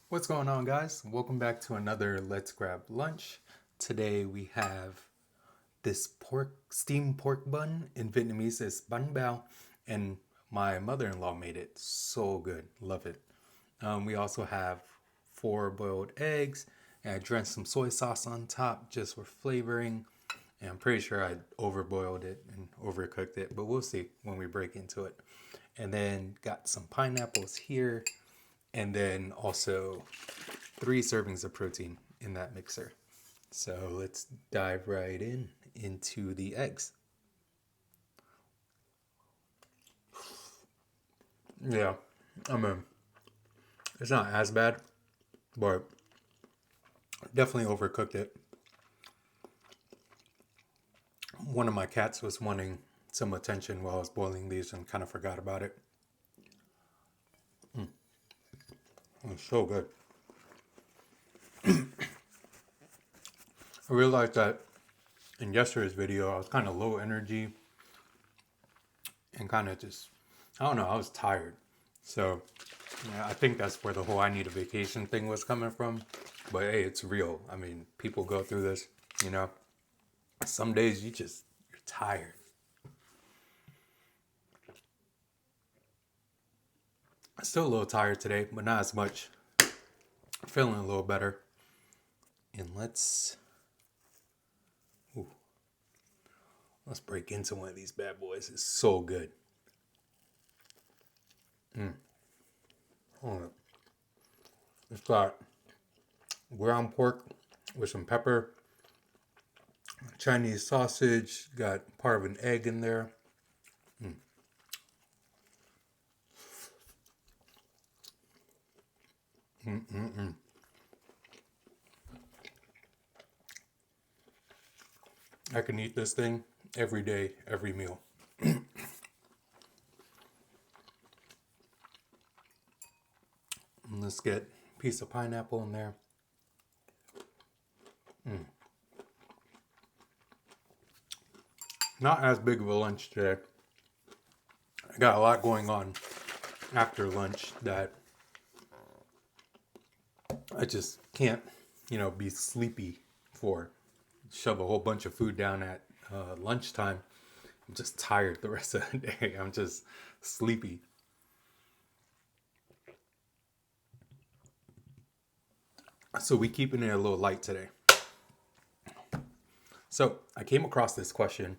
What's going on, guys? Welcome back to another Let's Grab Lunch. Today we have this steamed pork bun. In Vietnamese is bánh bao, and my mother-in-law made it so good. Love it. We also have four boiled eggs, and I drenched some soy sauce on top just for flavoring. And I'm pretty sure I overboiled it and overcooked it, but we'll see when we break into it. And then got some pineapples here, and then also 3 servings of protein in that mixer. So let's dive right into the eggs. Yeah, I mean, it's not as bad, but definitely overcooked it. One of my cats was wanting some attention while I was boiling these and kind of forgot about it. It was so good. I realized that in yesterday's video, I was kind of low energy and kind of just, I don't know, I was tired. So yeah, I think that's where the whole I need a vacation thing was coming from. But hey, it's real. I mean, people go through this, you know. Some days you're tired. I'm still a little tired today, but not as much. Feeling a little better. And ooh, let's break into one of these bad boys. It's so good. Hold on. It's got ground pork with some pepper, Chinese sausage, got part of an egg in there. I can eat this thing every day, every meal. And let's get a piece of pineapple in there. Not as big of a lunch today. I got a lot going on after lunch that I just can't, be sleepy for. Shove a whole bunch of food down at lunchtime. I'm just tired the rest of the day. I'm just sleepy. So we keeping it a little light today. So I came across this question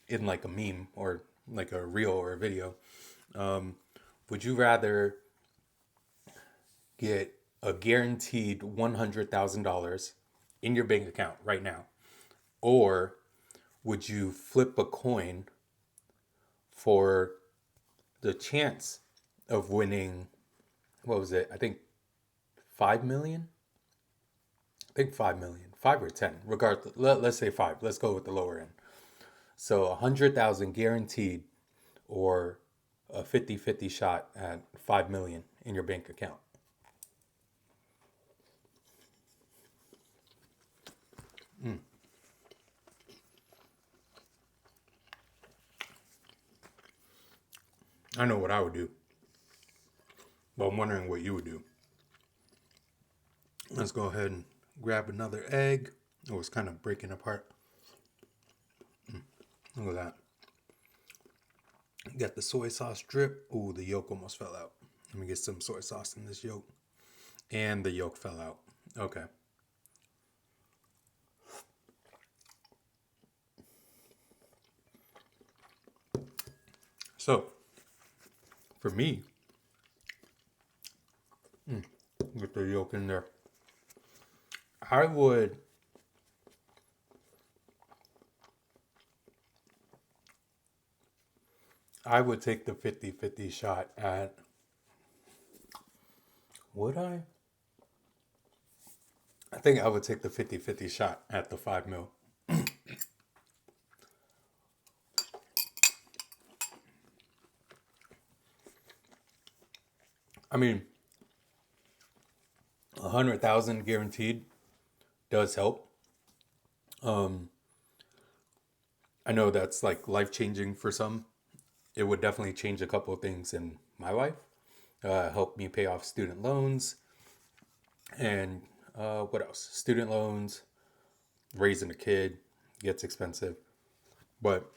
in like a meme or like a reel or a video. Would you rather get a guaranteed $100,000 in your bank account right now, or would you flip a coin for the chance of winning? What was it? I think 5 million. I think 5 million, 5 or 10. Regardless, let's say five. Let's go with the lower end. So 100,000 guaranteed, or a 50-50 shot at 5 million in your bank account. I know what I would do, but I'm wondering what you would do. Let's go ahead and grab another egg. Oh, it's kind of breaking apart. Look at that. Got the soy sauce drip. Ooh, the yolk almost fell out. Let me get some soy sauce in this yolk. And the yolk fell out. Okay. So, for me, with the yolk in there, I would I would take the 50-50 shot at, would I? I think I would take the 50-50 shot at the 5 mil. I mean, 100,000 guaranteed does help. Um, I know that's like life changing for some. It would definitely change a couple of things in my life. Help me pay off student loans. And what else? Student loans, raising a kid gets expensive, but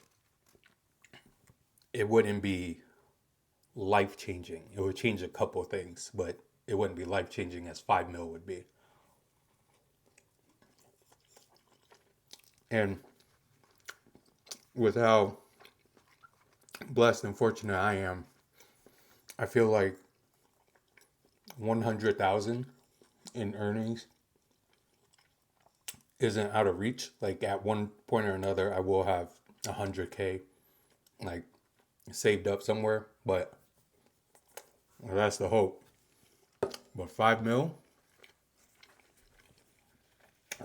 it wouldn't be life changing. It would change a couple of things, but it wouldn't be life changing as 5 mil would be. And with how blessed and fortunate I am, I feel like 100,000 in earnings isn't out of reach. Like at one point or another, I will have 100K like saved up somewhere, but that's the hope. But 5 mil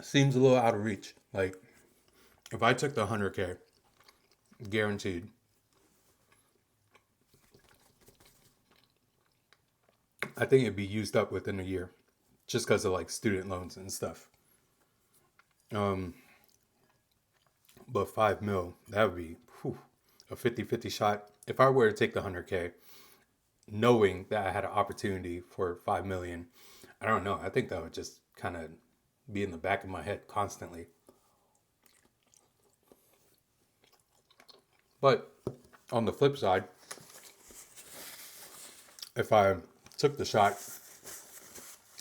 seems a little out of reach. Like if I took the 100K guaranteed, I think it'd be used up within a year just because of like student loans and stuff. But 5 mil, that would be a 50-50 shot. If I were to take the 100K, knowing that I had an opportunity for 5 million, I don't know. I think that would just kind of be in the back of my head constantly. But on the flip side, if I took the shot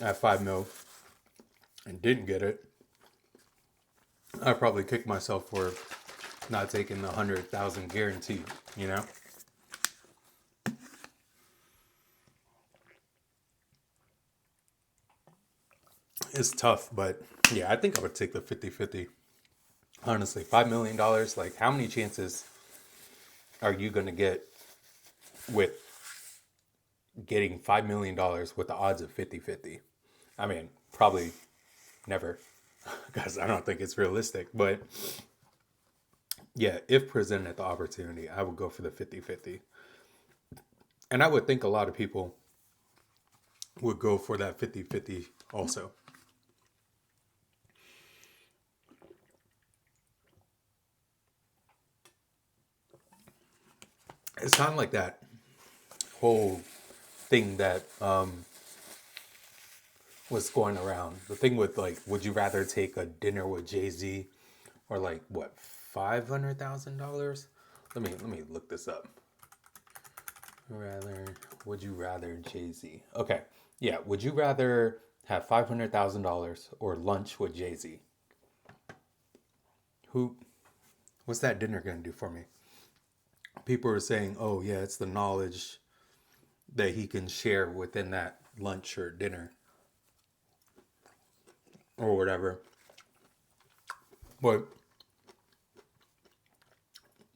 at 5 mil and didn't get it, I'd probably kick myself for not taking the 100,000 guaranteed, you know? It's tough, but yeah, I think I would take the 50-50. Honestly, $5 million, like how many chances are you going to get with getting $5 million with the odds of 50-50? I mean, probably never, because I don't think it's realistic. But yeah, if presented the opportunity, I would go for the 50-50. And I would think a lot of people would go for that 50-50 also. It's kind of like that whole thing that was going around. The thing with like, would you rather take a dinner with Jay-Z or like what, $500,000? Let me look this up. Rather, would you rather Jay-Z? Okay, yeah. Would you rather have $500,000 or lunch with Jay-Z? Who? What's that dinner gonna do for me? People are saying, oh yeah, it's the knowledge that he can share within that lunch or dinner or whatever. But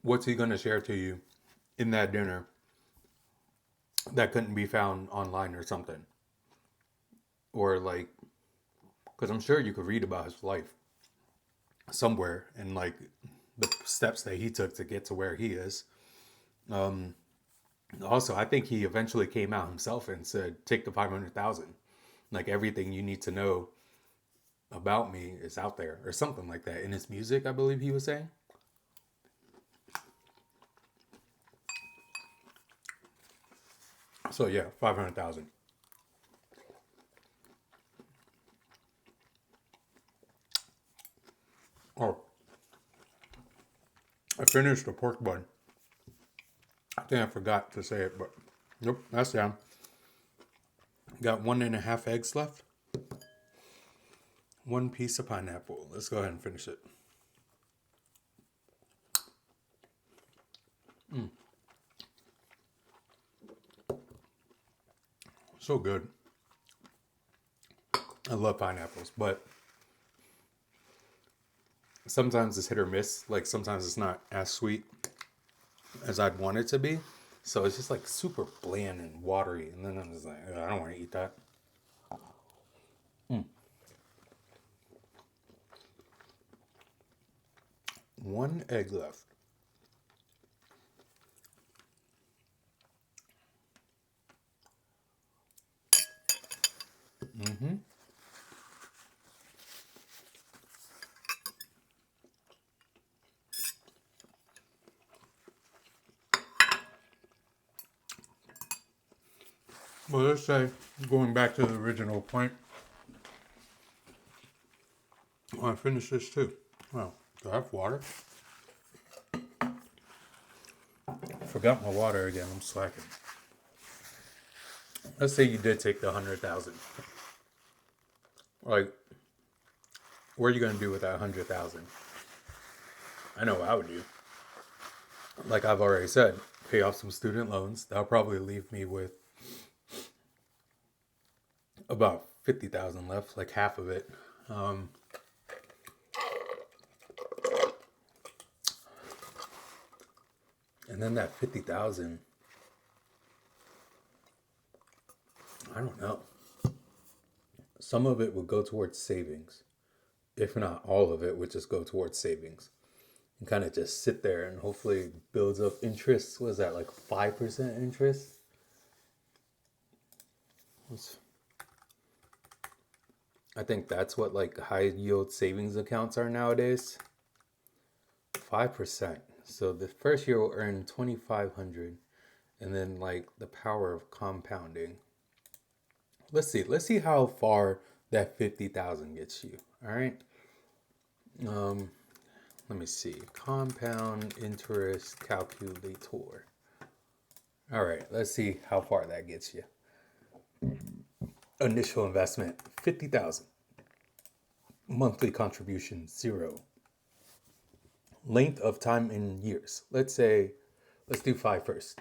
what's he gonna share to you in that dinner that couldn't be found online or something? Or like, because I'm sure you could read about his life somewhere and like the steps that he took to get to where he is. Also, I think he eventually came out himself and said, "Take the 500,000. Like everything you need to know about me is out there," or something like that. In his music, I believe he was saying. So yeah, 500,000. Oh, I finished the pork bun. I think I forgot to say it, but nope, that's down. Got 1.5 eggs left. One piece of pineapple. Let's go ahead and finish it. So good. I love pineapples, but sometimes it's hit or miss. Like sometimes it's not as sweet as I'd want it to be. So it's just like super bland and watery. And then I'm just like, I don't want to eat that. One egg left. Well, let's say, going back to the original point, I want to finish this too. Well, do I have water? Forgot my water again. I'm slacking. Let's say you did take the 100,000. Like, what are you gonna do with that 100,000? I know what I would do. Like I've already said, pay off some student loans. That'll probably leave me with about 50,000 left, like half of it. And then that 50,000, I don't know. Some of it would go towards savings. If not all of it would just go towards savings. And kind of just sit there and hopefully builds up interest. What is that, like 5% interest? I think that's what like high yield savings accounts are nowadays. 5%. So the first year will earn 2,500, and then like the power of compounding. Let's see how far that 50,000 gets you. All right. Let me see. Compound interest calculator. All right, let's see how far that gets you. Initial investment 50,000. Monthly contribution 0. Length of time in years. Let's do 5 first.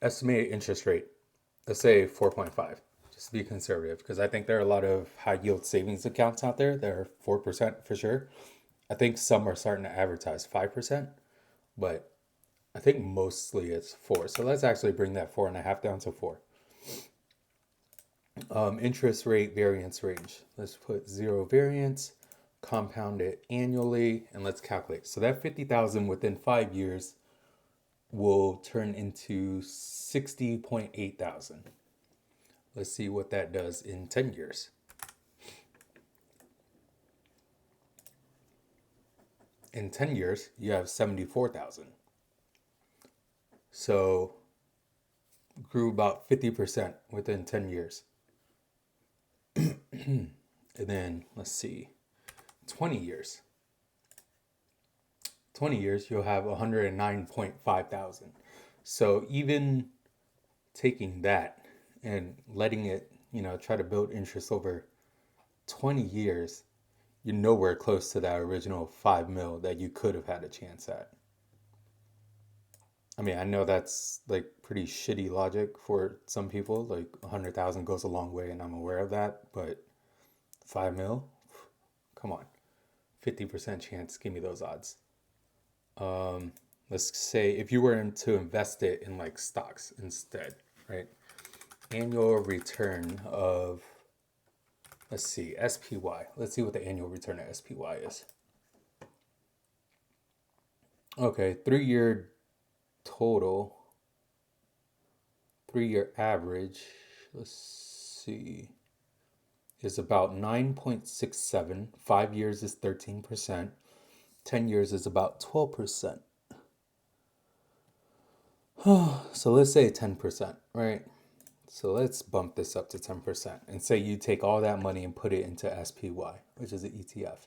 Estimated interest rate. Let's say 4.5. Just to be conservative, because I think there are a lot of high yield savings accounts out there that are 4% for sure. I think some are starting to advertise 5%, but I think mostly it's 4. So let's actually bring that 4.5 down to 4. Interest rate variance range. Let's put 0 variance, compound it annually, and let's calculate. So that 50,000 within 5 years will turn into 60.8 thousand. Let's see what that does in 10 years. In 10 years, you have 74,000. So grew about 50% within 10 years. And then let's see, 20 years. 20 years, you'll have 109.5 thousand. So even taking that and letting it, try to build interest over 20 years, you're nowhere close to that original 5 mil that you could have had a chance at. I mean, I know that's like pretty shitty logic for some people. Like 100,000 goes a long way, and I'm aware of that. But 5 mil, come on, 50% chance. Give me those odds. Let's say if you were to invest it in like stocks instead, right? Annual return of, let's see, SPY. Let's see what the annual return of SPY is. Okay, 3-year total, 3-year average, let's see, is about 9.67. 5 years is 13%. 10 years is about 12%. So let's say 10%, right? So let's bump this up to 10% and say you take all that money and put it into SPY, which is an ETF.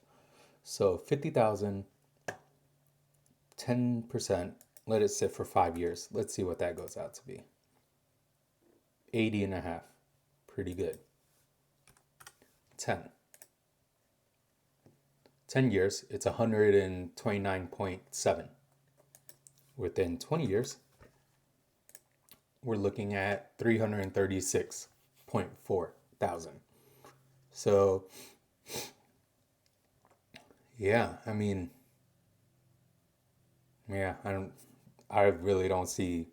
So 50,000, 10%, let it sit for 5 years. Let's see what that goes out to be. 80.5. Pretty good. 10 years, it's 129.7. Within 20 years, we're looking at 336.4 thousand. So, yeah, I mean, yeah, I really don't see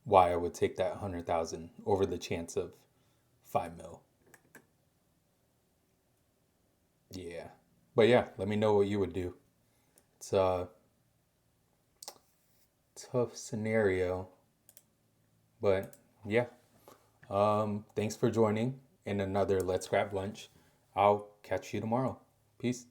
why I would take that 100,000 over the chance of 5 mil. Yeah. But yeah, let me know what you would do. It's a tough scenario, but yeah. Thanks for joining in another Let's Grab Lunch. I'll catch you tomorrow. Peace.